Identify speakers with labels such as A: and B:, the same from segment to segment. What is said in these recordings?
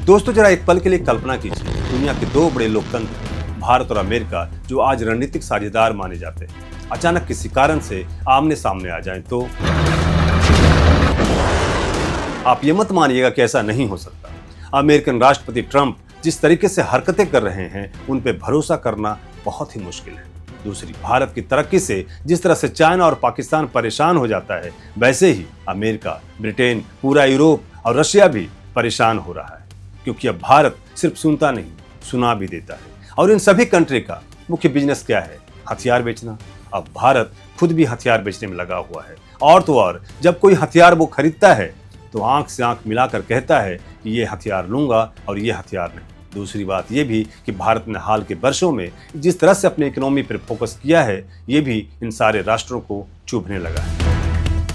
A: दोस्तों जरा एक पल के लिए कल्पना कीजिए, दुनिया के दो बड़े लोकतंत्र भारत और अमेरिका जो आज रणनीतिक साझेदार माने जाते हैं, अचानक किसी कारण से आमने सामने आ जाएं तो आप ये मत मानिएगा कि ऐसा नहीं हो सकता। अमेरिकन राष्ट्रपति ट्रंप जिस तरीके से हरकतें कर रहे हैं उन पे भरोसा करना बहुत ही मुश्किल है। दूसरी, भारत की तरक्की से जिस तरह से चाइना और पाकिस्तान परेशान हो जाता है, वैसे ही अमेरिका, ब्रिटेन, पूरा यूरोप और रशिया भी परेशान हो रहा है, क्योंकि अब भारत सिर्फ सुनता नहीं, सुना भी देता है। और इन सभी कंट्री का मुख्य बिजनेस क्या है? हथियार बेचना। अब भारत खुद भी हथियार बेचने में लगा हुआ है। और तो और, जब कोई हथियार वो खरीदता है तो आंख से आंख मिलाकर कहता है कि ये हथियार लूंगा और ये हथियार नहीं। दूसरी बात यह भी कि भारत ने हाल के वर्षों में जिस तरह से अपने इकोनॉमी पर फोकस किया है, ये भी इन सारे राष्ट्रों को चुभने लगा है।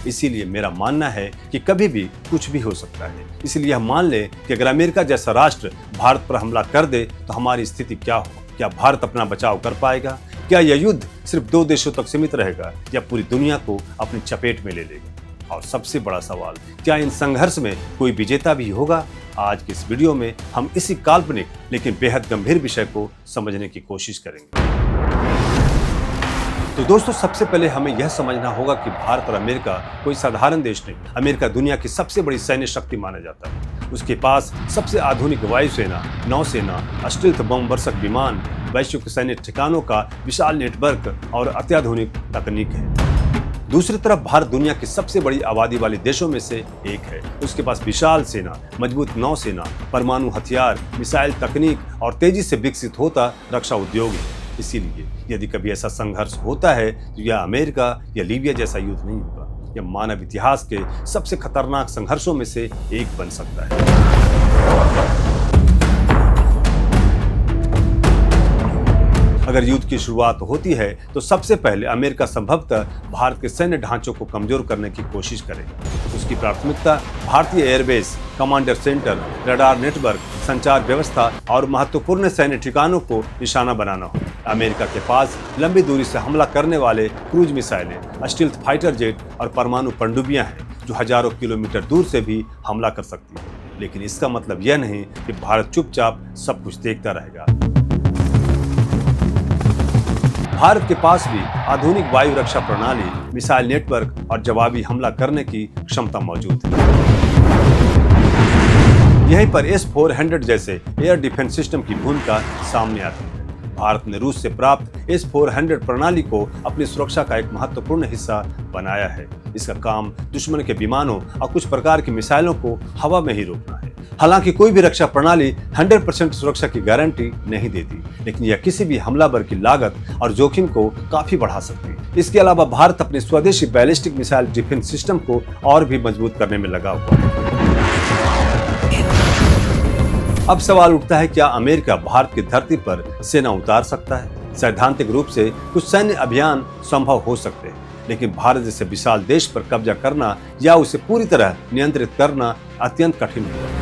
A: इसीलिए मेरा मानना है कि कभी भी कुछ भी हो सकता है। इसलिए यह मान ले कि अगर अमेरिका जैसा राष्ट्र भारत पर हमला कर दे तो हमारी स्थिति क्या हो? क्या भारत अपना बचाव कर पाएगा? क्या यह युद्ध सिर्फ दो देशों तक सीमित रहेगा या पूरी दुनिया को अपनी चपेट में ले लेगा? और सबसे बड़ा सवाल, क्या इन संघर्ष में कोई विजेता भी होगा? आज के इस वीडियो में हम इसी काल्पनिक लेकिन बेहद गंभीर विषय को समझने की कोशिश करेंगे। तो दोस्तों, सबसे पहले हमें यह समझना होगा कि भारत और अमेरिका कोई साधारण देश नहीं। अमेरिका दुनिया की सबसे बड़ी सैन्य शक्ति माना जाता है। उसके पास सबसे आधुनिक वायुसेना, नौसेना, स्टील्थ बम वर्षक विमान, वैश्विक सैन्य ठिकानों का विशाल नेटवर्क और अत्याधुनिक तकनीक है। दूसरी तरफ भारत दुनिया की सबसे बड़ी आबादी वाले देशों में से एक है। उसके पास विशाल सेना, मजबूत नौसेना, परमाणु हथियार, मिसाइल तकनीक और तेजी से विकसित होता रक्षा उद्योग है। इसीलिए यदि कभी ऐसा संघर्ष होता है तो यह अमेरिका या लीबिया जैसा युद्ध नहीं होगा। यह मानव इतिहास के सबसे खतरनाक संघर्षों में से एक बन सकता है। अगर युद्ध की शुरुआत होती है तो सबसे पहले अमेरिका संभवतः भारत के सैन्य ढांचों को कमजोर करने की कोशिश करेगा। उसकी प्राथमिकता भारतीय airbase, commander centre, radar network, संचार व्यवस्था और महत्वपूर्ण सैन्य ठिकानों को निशाना बनाना हो। अमेरिका के पास लंबी दूरी से हमला करने वाले क्रूज मिसाइलें, स्टील्थ फाइटर जेट और परमाणु पनडुब्बियां हैं जो हजारों किलोमीटर दूर से भी हमला कर सकती है। लेकिन इसका मतलब यह नहीं कि भारत चुपचाप सब कुछ देखता रहेगा। भारत के पास भी आधुनिक वायु रक्षा प्रणाली, मिसाइल नेटवर्क और जवाबी हमला करने की क्षमता मौजूद है। यहीं पर S-400 जैसे एयर डिफेंस सिस्टम की भूमिका सामने आती है। भारत ने रूस से प्राप्त S-400 प्रणाली को अपनी सुरक्षा का एक महत्वपूर्ण हिस्सा बनाया है। इसका काम दुश्मन के विमानों और कुछ प्रकार की मिसाइलों को हवा में ही रोकना है। हालांकि कोई भी रक्षा प्रणाली 100% सुरक्षा की गारंटी नहीं देती, लेकिन यह किसी भी हमलावर की लागत और जोखिम को काफी बढ़ा सकती है। इसके अलावा भारत अपने स्वदेशी बैलिस्टिक मिसाइल डिफेंस सिस्टम को और भी मजबूत करने में लगा हुआ है। अब सवाल उठता है, क्या अमेरिका भारत की धरती पर सेना उतार सकता है? सैद्धांतिक रूप से कुछ सैन्य अभियान संभव हो सकते हैं, लेकिन भारत जैसे विशाल देश पर कब्जा करना या उसे पूरी तरह नियंत्रित करना अत्यंत कठिन होगा।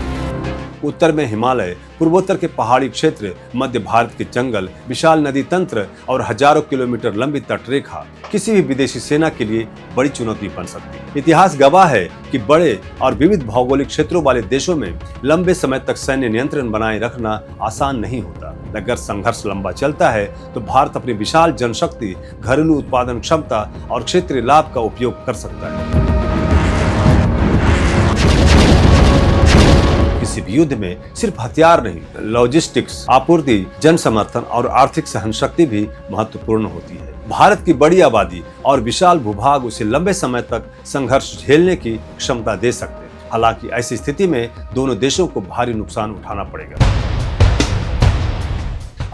A: उत्तर में हिमालय, पूर्वोत्तर के पहाड़ी क्षेत्र, मध्य भारत के जंगल, विशाल नदी तंत्र और हजारों किलोमीटर लंबी तटरेखा किसी भी विदेशी सेना के लिए बड़ी चुनौती बन सकती है। इतिहास गवाह है कि बड़े और विविध भौगोलिक क्षेत्रों वाले देशों में लंबे समय तक सैन्य नियंत्रण बनाए रखना आसान नहीं होता। अगर संघर्ष लंबा चलता है तो भारत अपनी विशाल जनशक्ति, घरेलू उत्पादन क्षमता और क्षेत्रीय लाभ का उपयोग कर सकता है। किसी भी युद्ध में सिर्फ हथियार नहीं, लॉजिस्टिक्स, आपूर्ति, जन समर्थन और आर्थिक सहनशक्ति भी महत्वपूर्ण होती है। भारत की बड़ी आबादी और विशाल भूभाग उसे लंबे समय तक संघर्ष झेलने की क्षमता दे सकते हैं। हालांकि ऐसी स्थिति में दोनों देशों को भारी नुकसान उठाना पड़ेगा।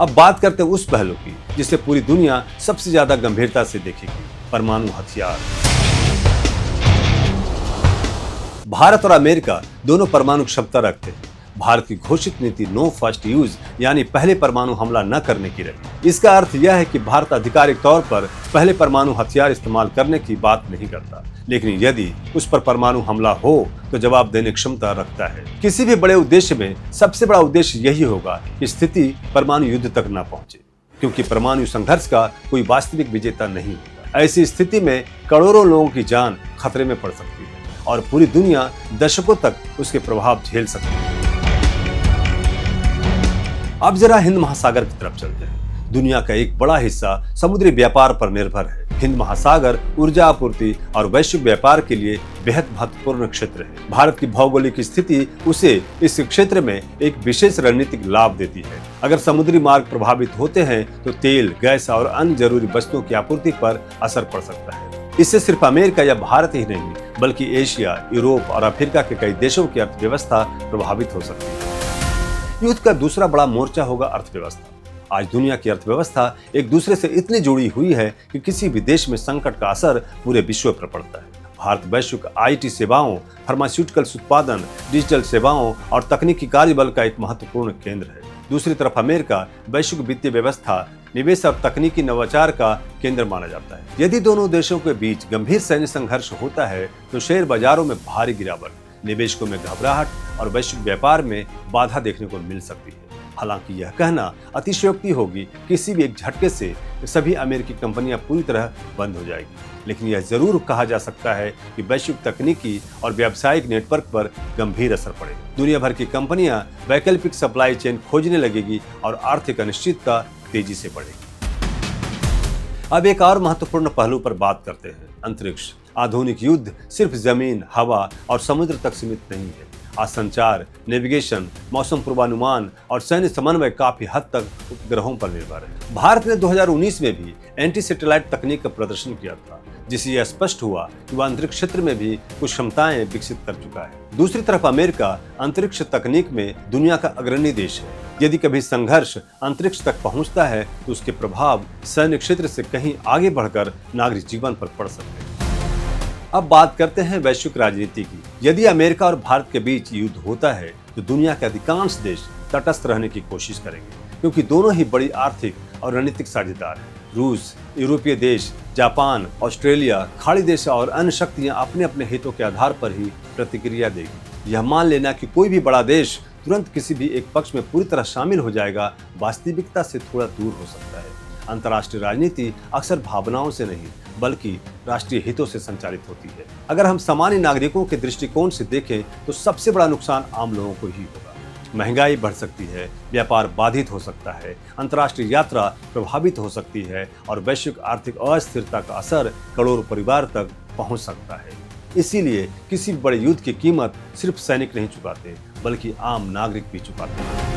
A: अब बात करते हैं उस पहलू की जिसे पूरी दुनिया सबसे ज्यादा गंभीरता से देखेगी, परमाणु हथियार। भारत और अमेरिका दोनों परमाणु क्षमता रखते हैं। भारत की घोषित नीति नो फर्स्ट यूज यानी पहले परमाणु हमला न करने की रही। इसका अर्थ यह है कि भारत आधिकारिक तौर पर पहले परमाणु हथियार इस्तेमाल करने की बात नहीं करता, लेकिन यदि उस पर परमाणु हमला हो तो जवाब देने की क्षमता रखता है। किसी भी बड़े उद्देश्य में सबसे बड़ा उद्देश्य यही होगा कि स्थिति परमाणु युद्ध तक न पहुंचे, क्योंकि परमाणु संघर्ष का कोई वास्तविक विजेता नहीं होता। ऐसी स्थिति में करोड़ों लोगों की जान खतरे में पड़ सकती है और पूरी दुनिया दशकों तक उसके प्रभाव झेल सकती है। अब जरा हिंद महासागर की तरफ चलते हैं। दुनिया का एक बड़ा हिस्सा समुद्री व्यापार पर निर्भर है। हिंद महासागर ऊर्जा आपूर्ति और वैश्विक व्यापार के लिए बेहद महत्वपूर्ण क्षेत्र है। भारत की भौगोलिक स्थिति उसे इस क्षेत्र में एक विशेष रणनीतिक लाभ देती है। अगर समुद्री मार्ग प्रभावित होते हैं तो तेल, गैस और अन्य जरूरी वस्तुओं की आपूर्ति पर असर पड़ सकता है। इससे सिर्फ अमेरिका या भारत ही नहीं बल्कि एशिया, यूरोप और अफ्रीका के कई देशों की अर्थव्यवस्था प्रभावित हो सकती है। युद्ध का दूसरा बड़ा मोर्चा होगा अर्थव्यवस्था। आज दुनिया की अर्थव्यवस्था एक दूसरे से इतनी जुड़ी हुई है कि किसी भी देश में संकट का असर पूरे विश्व पर पड़ता है। भारत वैश्विक आईटी सेवाओं, फार्मास्यूटिकल्स उत्पादन, डिजिटल सेवाओं और तकनीकी कार्यबल का एक महत्वपूर्ण केंद्र है। दूसरी तरफ अमेरिका वैश्विक वित्तीय व्यवस्था, निवेश और तकनीकी नवाचार का केंद्र माना जाता है। यदि दोनों देशों के बीच गंभीर सैन्य संघर्ष होता है तो शेयर बाजारों में भारी गिरावट, निवेशकों में घबराहट और वैश्विक व्यापार में बाधा देखने को मिल सकती है। हालांकि यह कहना अतिशयोक्ति होगी कि किसी भी एक झटके से सभी अमेरिकी कंपनियां पूरी तरह बंद हो जाएगी, लेकिन यह जरूर कहा जा सकता है कि वैश्विक तकनीकी और व्यावसायिक नेटवर्क पर गंभीर असर पड़ेगा। दुनिया भर की कंपनियां वैकल्पिक सप्लाई चेन खोजने लगेगी और आर्थिक अनिश्चितता तेजी से बढ़ेगी। अब एक और महत्वपूर्ण पहलू पर बात करते हैं, अंतरिक्ष। आधुनिक युद्ध सिर्फ जमीन, हवा और समुद्र तक सीमित नहीं है। आज संचार, नेविगेशन, मौसम पूर्वानुमान और सैन्य समन्वय काफी हद तक उपग्रहों पर निर्भर है। भारत ने 2019 में भी एंटी सैटेलाइट तकनीक का प्रदर्शन किया था, जिससे यह स्पष्ट हुआ कि वह अंतरिक्ष क्षेत्र में भी कुछ क्षमताएं विकसित कर चुका है। दूसरी तरफ अमेरिका अंतरिक्ष तकनीक में दुनिया का अग्रणी देश है। यदि कभी संघर्ष अंतरिक्ष तक पहुंचता है तो उसके प्रभाव सैन्य क्षेत्र से कहीं आगे बढ़कर नागरिक जीवन पर पड़ सकते हैं। अब बात करते हैं वैश्विक राजनीति की। यदि अमेरिका और भारत के बीच युद्ध होता है तो दुनिया के अधिकांश देश तटस्थ रहने की कोशिश करेंगे, क्योंकि दोनों ही बड़ी आर्थिक और रणनीतिक साझेदार हैं। रूस, यूरोपीय देश, जापान, ऑस्ट्रेलिया, खाड़ी देश और अन्य शक्तियां अपने अपने हितों के आधार पर ही प्रतिक्रिया देगी। यह मान लेना कि कोई भी बड़ा देश तुरंत किसी भी एक पक्ष में पूरी तरह शामिल हो जाएगा, वास्तविकता से थोड़ा दूर हो सकता है। अंतर्राष्ट्रीय राजनीति अक्सर भावनाओं से नहीं बल्कि राष्ट्रीय हितों से संचालित होती है। अगर हम सामान्य नागरिकों के दृष्टिकोण से देखें तो सबसे बड़ा नुकसान आम लोगों को ही होगा। महंगाई बढ़ सकती है, व्यापार बाधित हो सकता है, अंतर्राष्ट्रीय यात्रा प्रभावित हो सकती है और वैश्विक आर्थिक अस्थिरता का असर करोड़ों परिवार तक पहुंच सकता है। इसीलिए किसी बड़े युद्ध की कीमत सिर्फ सैनिक नहीं चुकाते बल्कि आम नागरिक भी चुकाते हैं।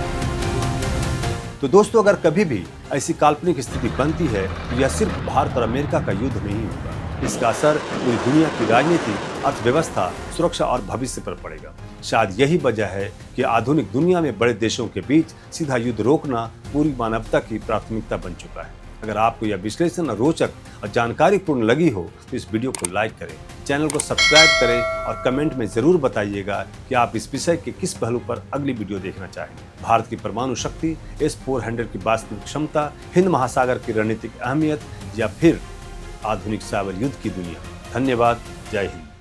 A: तो दोस्तों, अगर कभी भी ऐसी काल्पनिक स्थिति बनती है तो यह सिर्फ भारत और अमेरिका का युद्ध नहीं होगा। इसका असर पूरी दुनिया की राजनीति, अर्थव्यवस्था, सुरक्षा और भविष्य पर पड़ेगा। शायद यही वजह है कि आधुनिक दुनिया में बड़े देशों के बीच सीधा युद्ध रोकना पूरी मानवता की प्राथमिकता बन चुका है। अगर आपको यह विश्लेषण रोचक और जानकारीपूर्ण लगी हो तो इस वीडियो को लाइक करें, चैनल को सब्सक्राइब करें और कमेंट में जरूर बताइएगा कि आप इस विषय के किस पहलू पर अगली वीडियो देखना चाहेंगे। भारत की परमाणु शक्ति, S-400 की वास्तविक क्षमता, हिंद महासागर की रणनीतिक अहमियत या फिर आधुनिक साइबर युद्ध की दुनिया। धन्यवाद। जय हिंद।